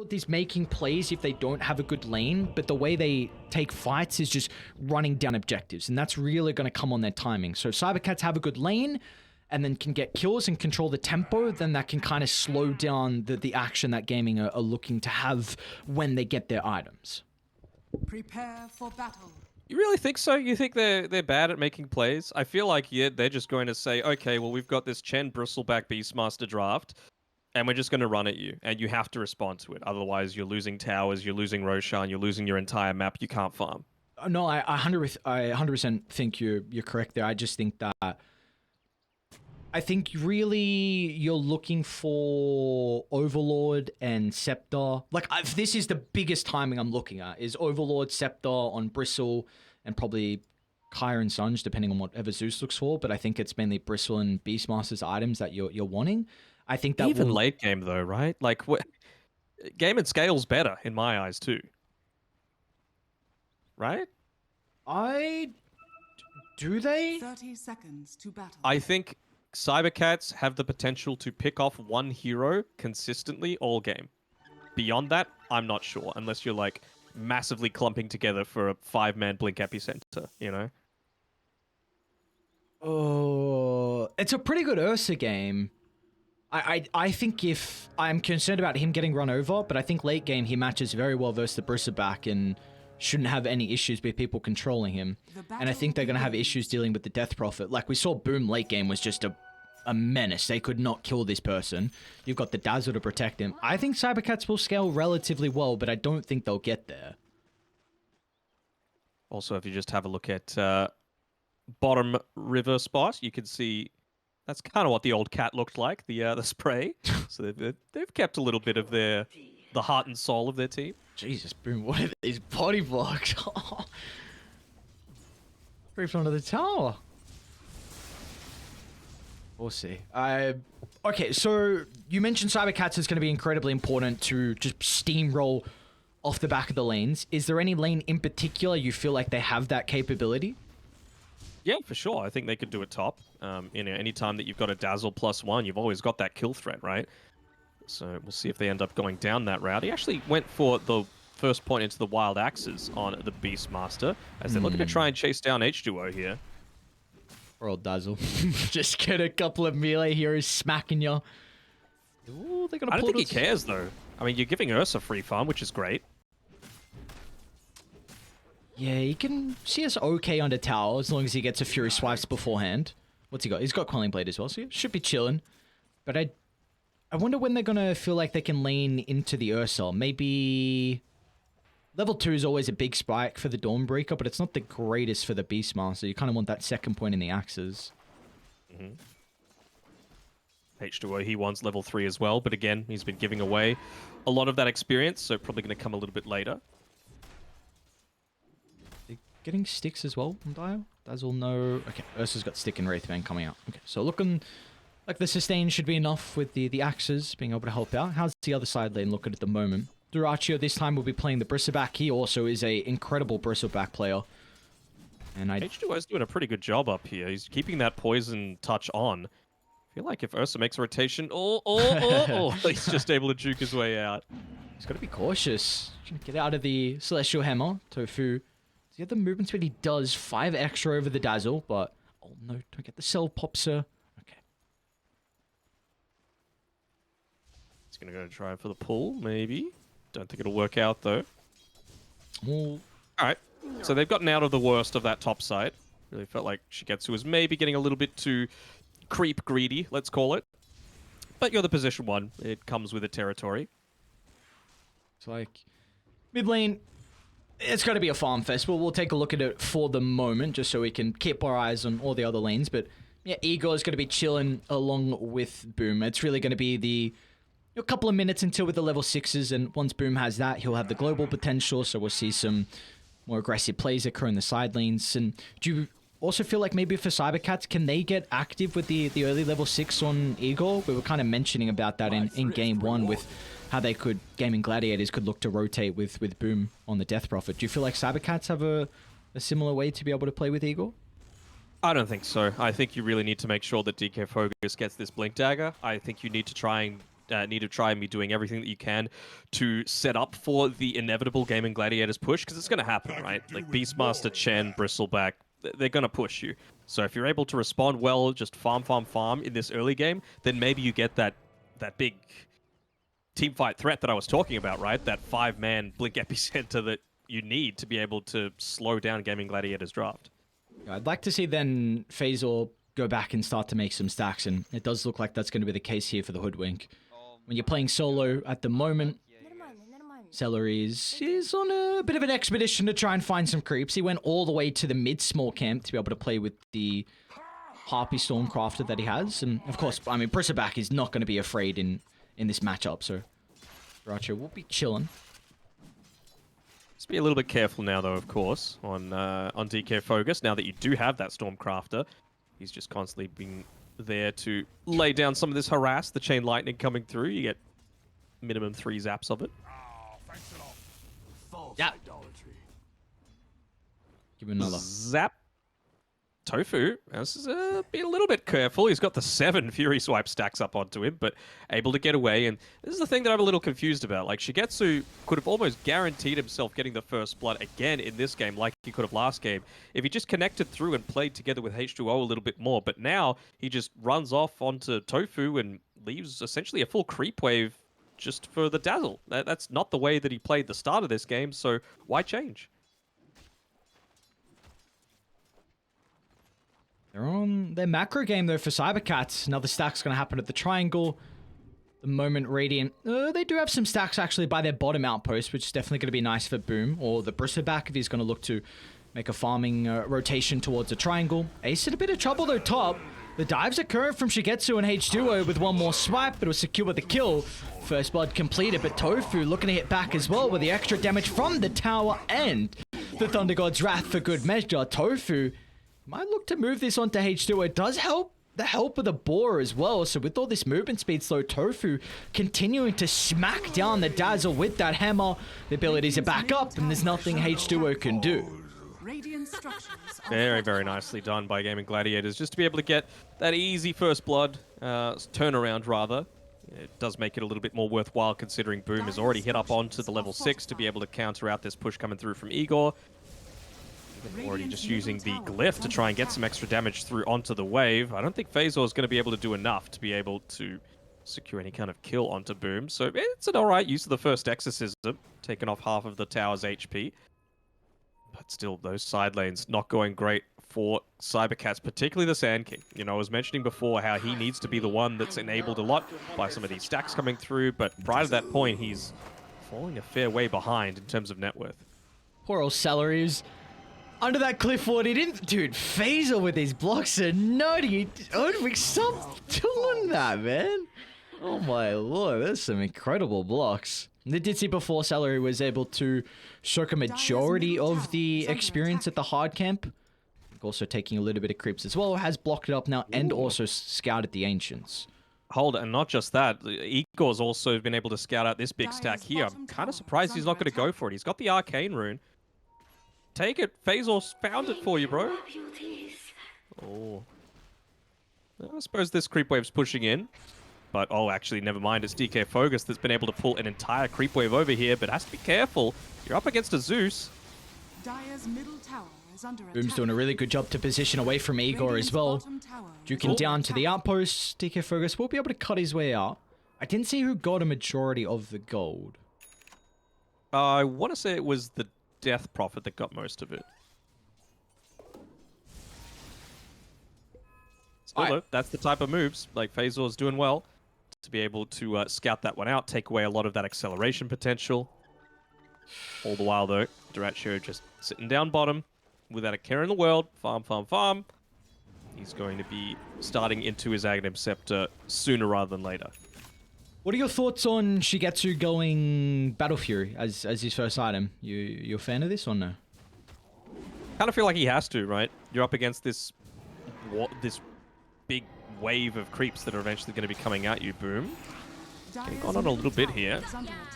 difficulties making plays if they don't have a good lane, but the way they take fights is just running down objectives, and that's really going to come on their timing. So if CYBERCATS have a good lane and then can get kills and control the tempo, then that can kind of slow down the action that gaming are looking to have when they get their items. Prepare for battle. You really think so? You think they're bad at making plays? I feel like they're just going to say, okay, well, we've got this Chen Bristleback Beastmaster draft, and we're just going to run at you, and you have to respond to it. Otherwise, you're losing towers, you're losing Roshan, you're losing your entire map. You can't farm. No, I 100% think you're correct there. I just think that I think really you're looking for Overlord and Scepter. Like, this is the biggest timing I'm looking at, is Overlord, Scepter on Bristle, and probably Kaya and Sunj, depending on whatever Zeus looks for. But I think it's mainly Bristle and Beastmaster's items that you're wanting. I think that even late game though, right? Like, game and scale's better in my eyes too, right? Do they? 30 seconds to battle. I think CYBERCATS have the potential to pick off one hero consistently all game. Beyond that, I'm not sure, unless you're like massively clumping together for a 5-man blink epicenter, you know? Oh, it's a pretty good Ursa game. I think if I'm concerned about him getting run over, but I think late game he matches very well versus the Bristleback and shouldn't have any issues with people controlling him. And I think they're going to have issues dealing with the Death Prophet. Like we saw Boom late game was just a menace. They could not kill this person. You've got the Dazzle to protect him. I think CYBERCATS will scale relatively well, but I don't think they'll get there. Also, if you just have a look at bottom river spot, you can see that's kind of what the old cat looked like, the spray. So they've kept a little bit of the heart and soul of their team. Jesus, Boom, what are these body blocks? Creeped onto the tower. We'll see. Okay, so you mentioned CYBERCATS is going to be incredibly important to just steamroll off the back of the lanes. Is there any lane in particular you feel like they have that capability? Yeah, for sure. I think they could do it top. Any time that you've got a Dazzle +1, you've always got that kill threat, right? So we'll see if they end up going down that route. He actually went for the first point into the Wild Axes on the Beastmaster, as they're looking to try and chase down H2O here. Poor old Dazzle. Just get a couple of melee heroes smacking you. Ooh, they're gonna I don't think he cares, though. I mean, you're giving Ursa free farm, which is great. Yeah, he can see us okay under tower as long as he gets a Fury Swipes beforehand. What's he got? He's got Quelling Blade as well, so he should be chilling. But I wonder when they're gonna feel like they can lane into the Ursa. Maybe level 2 is always a big spike for the Dawnbreaker, but it's not the greatest for the Beastmaster. You kind of want that second point in the axes. H2O, he wants level 3 as well, but again, he's been giving away a lot of that experience, so probably going to come a little bit later. Getting sticks as well from Dial. Dazzle, no. Okay, Ursa's got stick and Wraithbane coming out. Okay, so looking like the sustain should be enough with the axes being able to help out. How's the other side lane looking at the moment? Durachio this time will be playing the Bristleback. He also is a incredible Bristleback player. And H2O's doing a pretty good job up here. He's keeping that poison touch on. I feel like if Ursa makes a rotation, he's just able to juke his way out. He's got to be cautious. Trying to get out of the Celestial Hammer. Tofu. The other movement speed he does 5 extra over the Dazzle, but oh no, don't get the cell popser. Okay. He's gonna go try for the pull, maybe. Don't think it'll work out though. Well, alright. So they've gotten out of the worst of that top side. Really felt like Shigetsu was maybe getting a little bit too creep greedy, let's call it. But you're the position 1. It comes with a territory. It's like mid lane. It's got to be a farm fest. We'll take a look at it for the moment, just so we can keep our eyes on all the other lanes. But yeah, Igor is going to be chilling along with Boom. It's really going to be a couple of minutes until with the level 6s, and once Boom has that, he'll have the global potential, so we'll see some more aggressive plays occur in the side lanes. And do you also feel like maybe for CYBERCATS, can they get active with the early level 6 on Igor? We were kind of mentioning about that in game 1 with how they could, gaming Gladiators could look to rotate with Boom on the Death Prophet. Do you feel like CYBERCATS have a similar way to be able to play with Igor? I don't think so. I think you really need to make sure that DK Focus gets this Blink Dagger. I think you need to try and need to try and be doing everything that you can to set up for the inevitable Gaming Gladiators push, because it's going to happen, right? Like Beastmaster, Chen, Bristleback, they're going to push you. So if you're able to respond well, just farm in this early game, then maybe you get that big teamfight threat that I was talking about, right? That 5-man Blink epicenter that you need to be able to slow down Gaming Gladiators draft. I'd like to see then Phasor go back and start to make some stacks, and it does look like that's going to be the case here for the Hoodwink. When you're playing solo at the moment, Celery is on a bit of an expedition to try and find some creeps. He went all the way to the mid-small camp to be able to play with the Harpy Stormcrafter that he has. And of course, I mean, Bristleback is not going to be afraid in this matchup, so Racho will be chilling. Just be a little bit careful now, though, of course, on DK Focus. Now that you do have that Stormcrafter, he's just constantly being there to lay down some of this harass. The Chain Lightning coming through, you get minimum 3 zaps of it. Yeah. Give him another. Zap. Tofu has been a little bit careful. He's got the 7 Fury Swipe stacks up onto him, but able to get away. And this is the thing that I'm a little confused about. Like, Shigetsu could have almost guaranteed himself getting the first blood again in this game, like he could have last game, if he just connected through and played together with H2O a little bit more. But now he just runs off onto Tofu and leaves essentially a full creep wave just for the dazzle. That's not the way that he played the start of this game, so why change? They're on their macro game, though, for CYBERCATS. Another stack's going to happen at the triangle. The moment Radiant... they do have some stacks, actually, by their bottom outpost, which is definitely going to be nice for Boom, or the Bristleback if he's going to look to make a farming rotation towards the triangle. Ace in a bit of trouble, though, top. The dives occurring from Shigetsu and H2O with one more swipe, but it was secure with the kill. First blood completed, but Tofu looking to hit back as well with the extra damage from the tower and the Thunder God's Wrath for good measure. Tofu might look to move this onto H2O. It does help the help of the boar as well. So with all this movement speed slow, Tofu continuing to smack down the Dazzle with that hammer. The abilities are back up and there's nothing H2O can do. Very, very nicely done by Gaming Gladiators. Just to be able to get that easy first blood turnaround, rather. It does make it a little bit more worthwhile considering Boom has already hit up onto the level 6 to be able to counter out this push coming through from Igor. Already just using the glyph to try and get some extra damage through onto the wave. I don't think Phasor is going to be able to do enough to be able to secure any kind of kill onto Boom. So it's an alright use of the first exorcism, taking off half of the tower's HP. But still, those side lanes not going great for CYBERCATS, particularly the Sand King. You know, I was mentioning before how he needs to be the one that's enabled a lot by some of these stacks coming through, but prior to that point, he's falling a fair way behind in terms of net worth. Poor old Celery's under that cliffboard. He didn't... Dude, Phasor with his blocks are nutty. Oh, stop doing that, man. Oh my lord, there's some incredible blocks. They did see before Celery was able to shock a majority of the experience at the hard camp. Also taking a little bit of creeps as well. Has blocked it up now and also scouted the Ancients. Hold it, and not just that. Igor's also been able to scout out this big stack here. I'm kind of surprised he's not going to go for it. He's got the Arcane Rune. Take it. Phazor's found it for you, bro. Oh. I suppose this creep wave's pushing in. But, oh, actually, never mind. It's DK Focus that's been able to pull an entire creep wave over here, but has to be careful. You're up against a Zeus. Dire's middle tower is under Boom's attack. doing a really good job to position away from Igor as well. Duking down to the outpost. DK Focus will be able to cut his way out. I didn't see who got a majority of the gold. I want to say it was the Death Prophet that got most of it. Still, though, that's the type of moves. Like, Phazor's doing well to be able to scout that one out, take away a lot of that acceleration potential. All the while, though, Duracho just sitting down bottom without a care in the world. Farm, farm, farm. He's going to be starting into his Aghanim Scepter sooner rather than later. What are your thoughts on Shigetsu going Battle Fury as his first item? You a fan of this or no? Kind of feel like he has to, right? You're up against this big wave of creeps that are eventually going to be coming at you. Boom. Getting on a little bit here.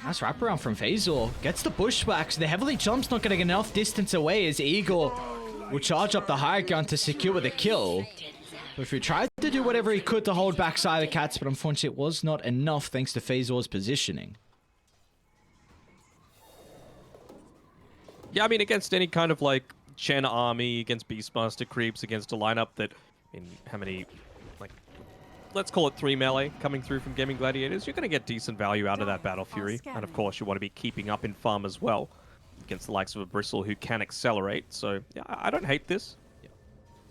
Nice wraparound from Phasor. Gets the bushwhacks. The heavily jump's not going to get enough distance away as Igor will charge up the high ground to secure the kill. But if we tried to do whatever he could to hold back CYBERCATS, but unfortunately it was not enough thanks to Phazor's positioning. Yeah, I mean, against any kind of, like, Chen army, against Beastmaster creeps, against a lineup that, in how many, like, let's call it 3 melee coming through from Gaming Gladiators, you're going to get decent value out of that Battle Fury. And of course, you want to be keeping up in farm as well against the likes of a Bristle who can accelerate. So, yeah, I don't hate this.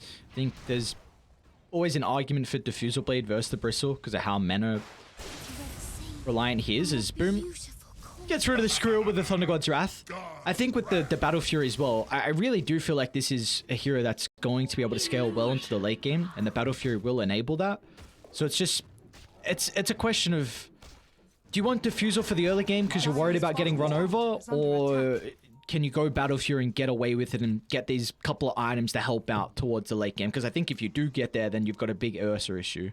I think there's always an argument for Diffusal Blade versus the Bristle because of how mana reliant he is. As Boom gets rid of the Skrill with the Thunder God's Wrath. I think with the Battle Fury as well, I really do feel like this is a hero that's going to be able to scale well into the late game, and the Battle Fury will enable that. So it's just, it's a question of, do you want Diffusal for the early game because you're worried about getting run over, or can you go Battle Fury and get away with it and get these couple of items to help out towards the late game? Because I think if you do get there, then you've got a big Ursa issue.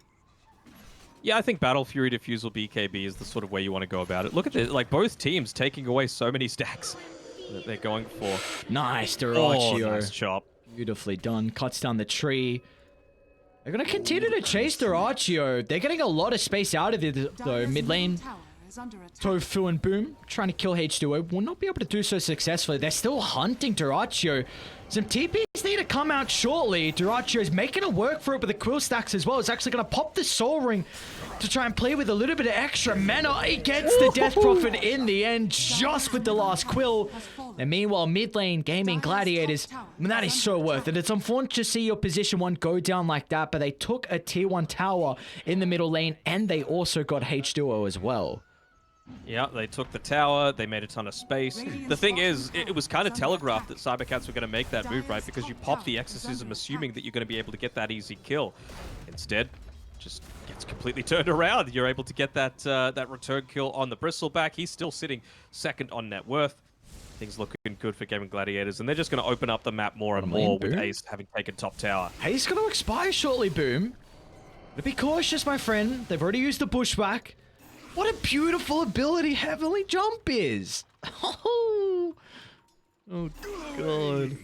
Yeah, I think Battle Fury Diffusal BKB is the sort of way you want to go about it. Look at this, like both teams taking away so many stacks that they're going for. Nice, Oh, Dyrachyo. nice chop. Beautifully done. Cuts down the tree. They're going to continue to chase Dyrachyo. They're getting a lot of space out of it, though. Mid lane, Tofu and Boom trying to kill H2O will not be able to do so successfully. They're still hunting Dyrachyo. Some TPs need to come out shortly. Dyrachyo is making it work for it with the Quill stacks as well. It's actually going to pop the Soul Ring to try and play with a little bit of extra mana. He gets the Death Prophet in the end, just with the last Quill. And meanwhile, mid lane, Gaming Gladiators, I mean, that is so worth it. It's unfortunate to see your position 1 go down like that, but they took a tier 1 tower in the middle lane, and they also got H2O as well. Yeah, they took the tower, they made a ton of space. The thing is, it was kind of telegraphed that CYBERCATS were going to make that move, right? Because you pop the Exorcism assuming that you're going to be able to get that easy kill. Instead, just gets completely turned around. You're able to get that that return kill on the Bristleback. He's still sitting second on net worth. Things looking good for Gaming Gladiators, and they're just going to open up the map more and more with Ace having taken top tower. Ace going to expire shortly, Boom. But be cautious, my friend. They've already used the pushback. What a beautiful ability Heavenly Jump is. Oh, God.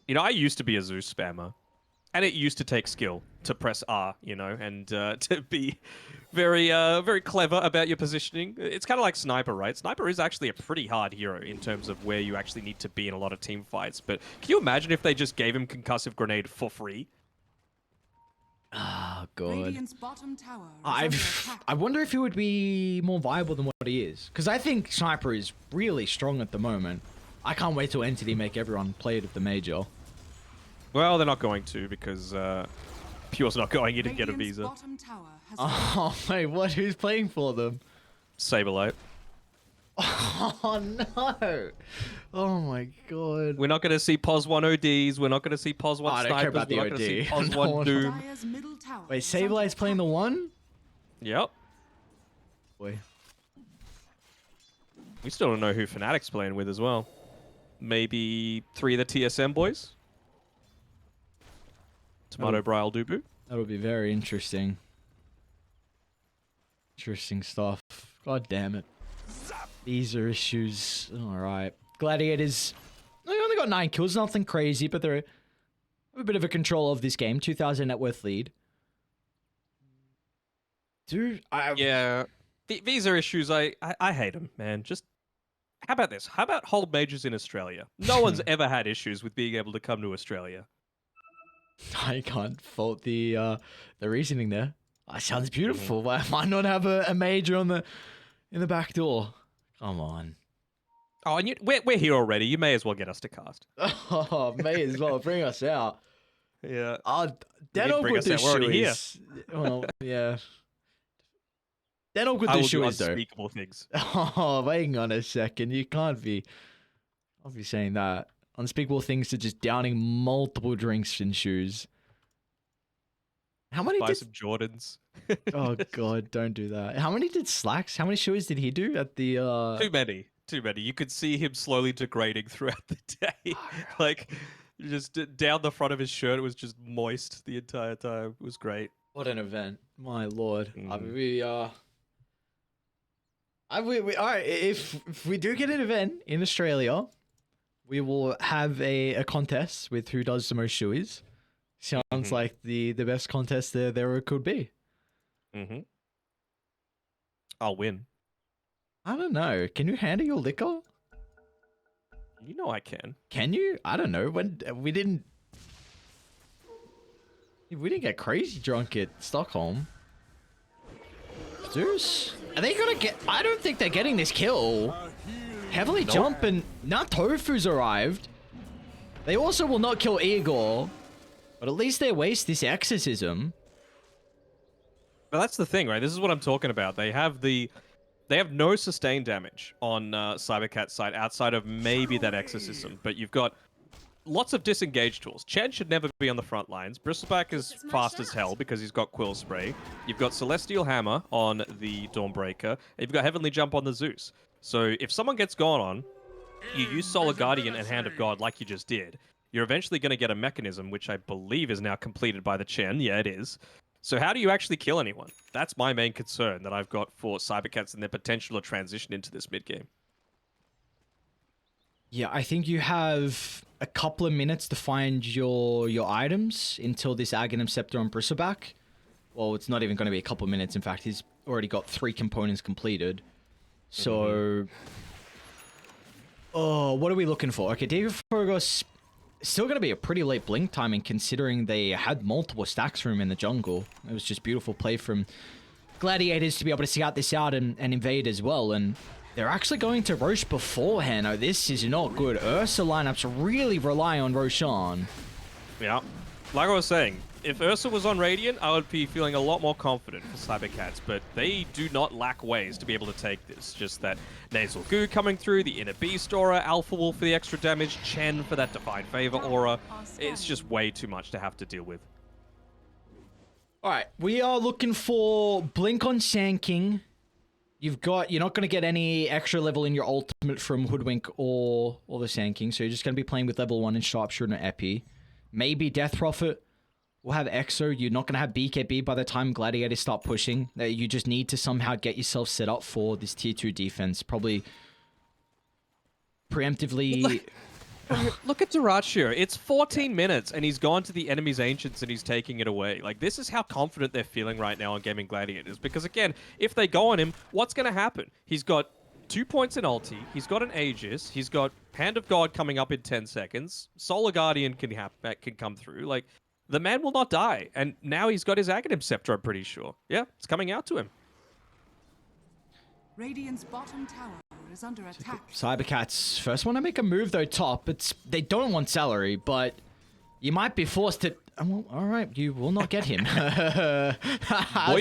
You know, I used to be a Zeus spammer, and it used to take skill to press R, you know, and to be very, very clever about your positioning. It's kind of like Sniper, right? Sniper is actually a pretty hard hero in terms of where you actually need to be in a lot of team fights. But can you imagine if they just gave him Concussive Grenade for free? Oh, God. Bottom tower I wonder if he would be more viable than what he is. Because I think Sniper is really strong at the moment. I can't wait till Entity make everyone play it at the Major. Well, they're not going to because Pure's not going in to get a visa. Oh, wait, what? Who's playing for them? Saberlight. Oh, no. Oh, my God. We're not going to see POS 1 ODs. We're not going to see POS 1 I don't care snipers. about the We're not going to see OD. POS No 1 one- Doom. Wait, Saberlight's playing the 1? Yep. Boy. We still don't know who Fnatic's playing with as well. Maybe 3 of the TSM boys? Tomato Brile Dubu? That would be very interesting. Interesting stuff. God damn it. These are issues. Alright. Gladiators. They only got 9 kills. Nothing crazy, but they're a bit of a control of this game. 2,000 net worth lead. Dude, Yeah. These are issues. I hate them, man. Just how about this? How about hold majors in Australia? No one's ever had issues with being able to come to Australia. I can't fault the reasoning there. That sounds beautiful. Why not have a major on in the back door? Come on. Oh, and we're here already. You may as well get us to cast. Oh, may as well bring us out. Yeah. Denno bring with us the out. We're already here. shoes. Well, yeah. Denno with I the will do shoes, though. unspeakable things. Oh, hang on a second. You can't be. I'll be saying that. Unspeakable things to just downing multiple drinks in shoes. How many Buy did... some Jordans. Oh, God, don't do that. How many did Slacks? How many shoes did he do at the... Too many. Too many. You could see him slowly degrading throughout the day. Like, just down the front of his shirt, it was just moist the entire time. It was great. What an event. My Lord. I mean, all right, if we do get an event in Australia, we will have a contest with who does the most shoeys. Sounds like the best contest there could be. I'll win. I don't know. Can you handle your liquor? You know I can. Can you? I don't know. When we didn't get crazy drunk at Stockholm. Zeus? Are they gonna get? I don't think they're getting this kill. Heavily jump and now Tofu's arrived. They also will not kill Igor, but at least they waste this exorcism. But that's the thing, right? This is what I'm talking about. They have no sustained damage on CYBERCATS' side outside of maybe that exorcism. But you've got lots of disengaged tools. Chen should never be on the front lines. Bristleback is fast as hell because he's got Quill Spray. You've got Celestial Hammer on the Dawnbreaker. And you've got Heavenly Jump on the Zeus. So if someone gets gone on, you use Solar Guardian and Hand of God like you just did. You're eventually going to get a mechanism, which I believe is now completed by the Chen. Yeah, it is. So how do you actually kill anyone? That's my main concern that I've got for CYBERCATS and their potential to transition into this mid-game. Yeah, I think you have a couple of minutes to find your items until this Aghanim Scepter on Bristleback. Well, it's not even going to be a couple of minutes. In fact, he's already got 3 components completed. So... Oh, what are we looking for? Okay, David Fogos... Still going to be a pretty late blink timing considering they had multiple stacks for him in the jungle. It was just beautiful play from Gladiators to be able to scout this out and invade as well. And they're actually going to Roche beforehand. Oh, this is not good. Ursa lineups really rely on Roshan. Yeah. Like I was saying, if Ursa was on Radiant, I would be feeling a lot more confident for CYBERCATS, but they do not lack ways to be able to take this. Just that Nasal Goo coming through, the Inner Beast aura, Alpha Wolf for the extra damage, Chen for that Divine Favor aura. It's just way too much to have to deal with. Alright, we are looking for Blink on Sand King. You're not going to get any extra level in your ultimate from Hoodwink or the Sand King, so you're just going to be playing with level 1 and Sharpshooter and Epi. Maybe Death Prophet. We'll have Exo. You're not going to have BKB by the time Gladiators start pushing. You just need to somehow get yourself set up for this tier 2 defense. Probably preemptively... Look at Durachio. It's 14 minutes and he's gone to the enemy's Ancients and he's taking it away. Like, this is how confident they're feeling right now on Gaming Gladiators. Because, again, if they go on him, what's going to happen? He's got 2 points in ulti. He's got an Aegis. He's got Hand of God coming up in 10 seconds. Solar Guardian can come through. Like... The man will not die, and now he's got his Aghanim Scepter, I'm pretty sure. Yeah, it's coming out to him. Radiant's bottom tower is under attack. CYBERCATS first want to make a move though top. They don't want salary, but you might be forced to... Well, alright, you will not get him.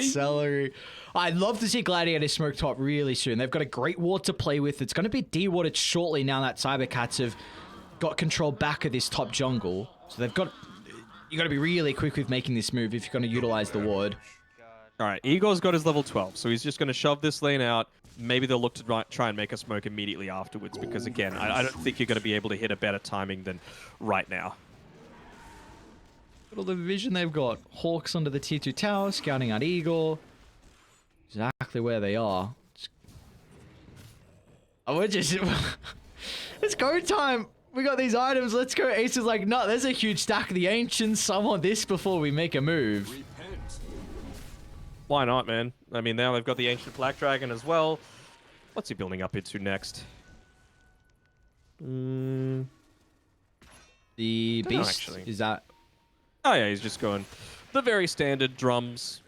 Salary. I'd love to see Gladiator smoke top really soon. They've got a great ward to play with. It's going to be de-warded shortly now that CYBERCATS have got control back of this top jungle. So they've got... You got to be really quick with making this move if you're going to utilize the ward. All right, Igor's got his level 12, so he's just going to shove this lane out. Maybe they'll look to try and make a smoke immediately afterwards, because again, I don't think you're going to be able to hit a better timing than right now. Look at all the vision they've got. Hawks under the tier 2 tower, scouting out Igor. Exactly where they are. Oh, we're just... It's go time! We got these items, let's go. Ace is like, no, there's a huge stack of the Ancients. I want this before we make a move. Why not, man? I mean, now they've got the Ancient Black Dragon as well. What's he building up into next? The Beast? Is that... Oh yeah, he's just going the very standard drums.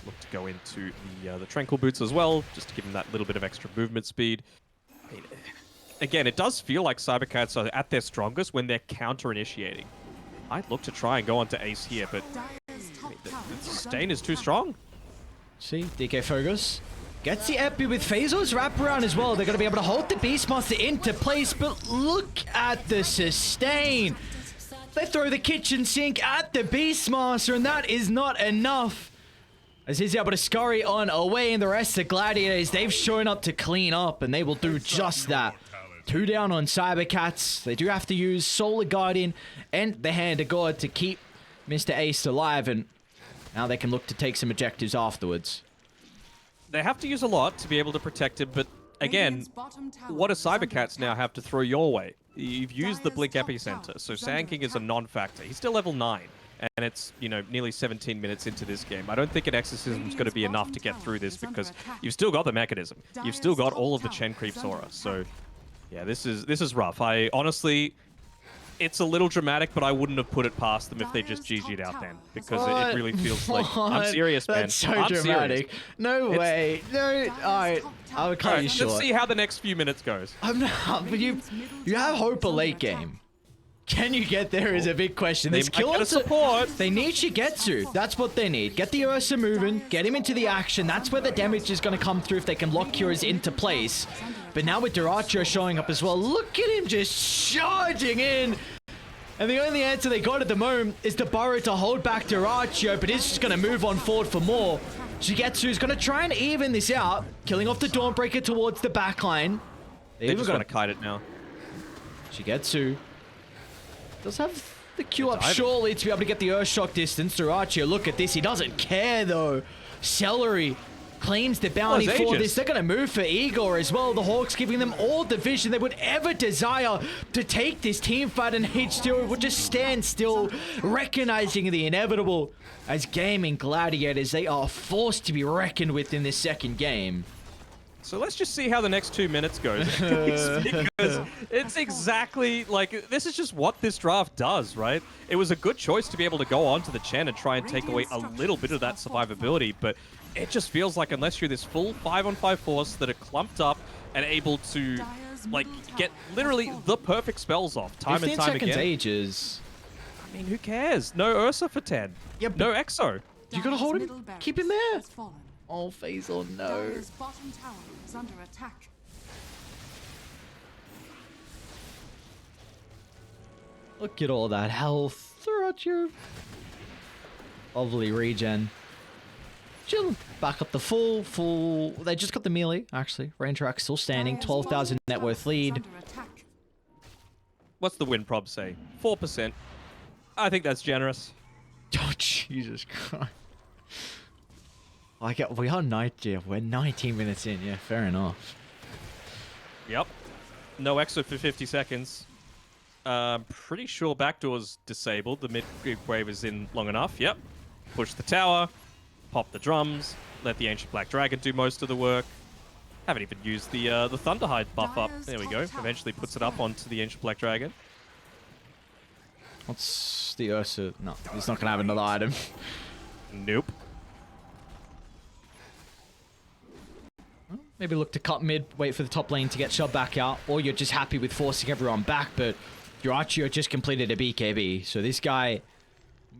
Look to go into the Tranquil Boots as well, just to give him that little bit of extra movement speed. I mean, again, it does feel like CYBERCATS are at their strongest when they're counter-initiating. I'd look to try and go onto Ace here, but the sustain is too strong. See, DK Fergus gets the Epi with Phasors wraparound as well. They're going to be able to hold the Beastmaster into place, but look at the sustain. They throw the kitchen sink at the Beastmaster, and that is not enough. As he's able to scurry on away, and the rest of Gladiators, they've shown up to clean up, and they will do just that. 2 down on CYBERCATS. They do have to use Solar Guardian and the Hand of God to keep Mr. Ace alive, and now they can look to take some objectives afterwards. They have to use a lot to be able to protect him, but again, Radiant's bottom tower what do is under CYBERCATS now attack. have to throw your way? You've used the Dire's Blink top Epicenter, tower so is Sand under King is a attack. non-factor. He's still level 9, and it's, you know, nearly 17 minutes into this game. I don't think an Exorcism is going to be enough to get through this because you've still got the mechanism. You've still got all of the Chen Creep's aura, so yeah, this is rough. I honestly, it's a little dramatic, but I wouldn't have put it past them if they just GG'd out then, because it really feels like I'm serious, man. That's so I'm dramatic. serious. No way. No. Alright, I would cut you Let's short. see how the next few minutes goes. I'm not. But you have hope a late game. Can you get there is a big question. They There's might get a kills. support. They need Shigetsu. That's what they need. Get the Ursa moving. Get him into the action. That's where the damage is going to come through if they can lock cures into place. But now with Duracho showing up as well, look at him just charging in. And the only answer they got at the moment is the burrow to hold back Duracho, but he's just going to move on forward for more. Shigetsu's going to try and even this out, killing off the Dawnbreaker towards the backline. They just want to kite it now. Shigetsu does have the Q up diving. surely to be able to get the Earthshock distance. Duracho, look at this. He doesn't care though. Celery claims the bounty it's for Aegis. this. They're going to move for Igor as well. The Hawks giving them all the vision they would ever desire to take this team fight, and H2 would just stand still, recognizing the inevitable. As gaming Gladiators, they are forced to be reckoned with in this second game. So let's just see how the next 2 minutes goes. Because it's exactly like, this is just what this draft does, right? It was a good choice to be able to go onto the Chen and try and take away a little bit of that survivability, but it just feels like unless you're this full 5-on-5 force that are clumped up and able to like get literally the perfect spells off time and 15 time seconds again. ages. I mean, who cares? No Ursa for 10. Yep. No Exo. You gotta hold him. Keep him there. Has fallen. Oh, Faisal, no. Dire's bottom tower is under attack. Look at all that health throughout your lovely regen. Chill. Back up the full. They just got the melee, actually. Ranger Axe still standing. Dire's 12,000 bottom net tower worth is lead. under attack. What's the win prob say? 4%. I think that's generous. Oh, Jesus Christ. We are we're 19 minutes in. Yeah, fair enough. Yep. No Exo for 50 seconds. Pretty sure backdoor's disabled. The mid wave is in long enough. Yep. Push the tower. Pop the drums. Let the Ancient Black Dragon do most of the work. Haven't even used the Thunderhide buff up. There we go. Eventually puts it up onto the Ancient Black Dragon. What's the Ursa? No, he's not going to have another item. Nope. Maybe look to cut mid, wait for the top lane to get shoved back out, or you're just happy with forcing everyone back, but Duracho just completed a BKB, so this guy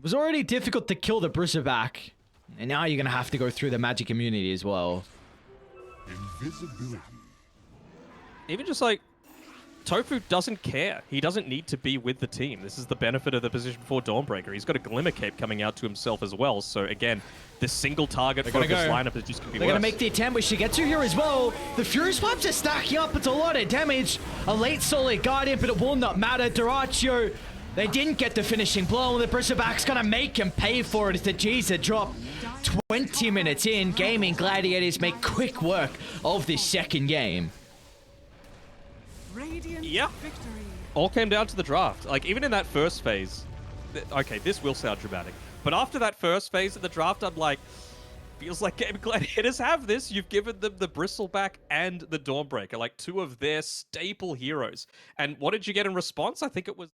was already difficult to kill the Bruiser back, and now you're going to have to go through the magic immunity as well. Invisibility. Even just like, Tofu doesn't care. He doesn't need to be with the team. This is the benefit of the position 4 Dawnbreaker. He's got a Glimmer Cape coming out to himself as well. So again, this single target focus lineup is just going to be They're going to make the attempt with Shigetsu here as well. The Fury Swipes are stacking up. It's a lot of damage. A late solid Guardian, but it will not matter. Duracho, they didn't get the finishing blow. The Bristleback's going to make him pay for it as the G's are dropped. 20 minutes in, gaming Gladiators make quick work of this second game. Radiant Yeah. victory. All came down to the draft. Like, even in that first phase, okay, this will sound dramatic, but after that first phase of the draft, I'm like, feels like Game Gladiators have this. You've given them the Bristleback and the Dawnbreaker, like 2 of their staple heroes. And what did you get in response? I think it was